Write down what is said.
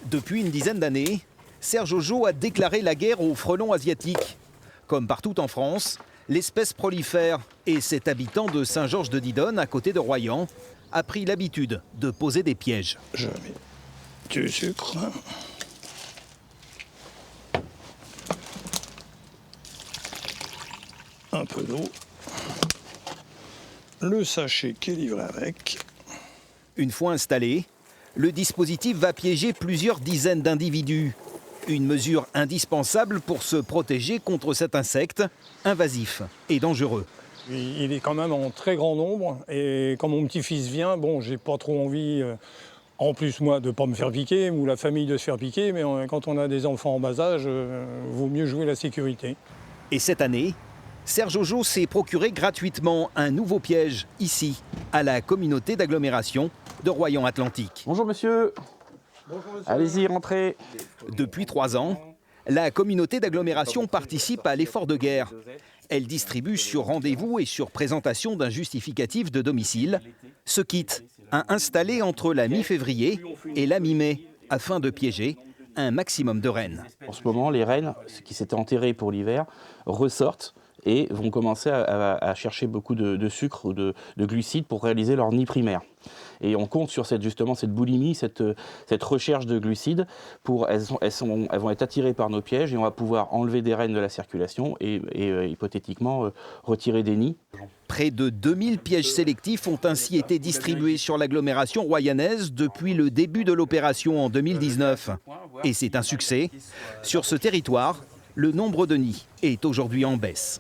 Depuis une dizaine d'années, Serge Ojo a déclaré la guerre aux frelons asiatiques. Comme partout en France, l'espèce prolifère et cet habitant de Saint-Georges-de-Didonne, à côté de Royan, a pris l'habitude de poser des pièges. Je mets du sucre. Un peu d'eau. Le sachet qui est livré avec. Une fois installé, le dispositif va piéger plusieurs dizaines d'individus. Une mesure indispensable pour se protéger contre cet insecte invasif et dangereux. Il est quand même en très grand nombre et quand mon petit-fils vient, bon, j'ai pas trop envie, en plus moi, de pas me faire piquer ou la famille de se faire piquer, mais quand on a des enfants en bas âge, vaut mieux jouer la sécurité. Et cette année, Serge Ojo s'est procuré gratuitement un nouveau piège ici, à la communauté d'agglomération de Royan-Atlantique. Bonjour monsieur. Bonjour monsieur. Allez-y, rentrez. Depuis 3 ans, la communauté d'agglomération participe à l'effort de guerre. Elle distribue sur rendez-vous et sur présentation d'un justificatif de domicile ce kit à installer entre la mi-février et la mi-mai afin de piéger un maximum de rennes. En ce moment, les rennes qui s'étaient enterrées pour l'hiver ressortent et vont commencer à chercher beaucoup de sucre ou de glucides pour réaliser leur nid primaire. Et on compte sur cette boulimie, cette recherche de glucides. Elles vont être attirées par nos pièges et on va pouvoir enlever des rennes de la circulation et hypothétiquement retirer des nids. Près de 2000 pièges sélectifs ont ainsi été distribués sur l'agglomération royanaise depuis le début de l'opération en 2019. Et c'est un succès. Sur ce territoire, le nombre de nids est aujourd'hui en baisse.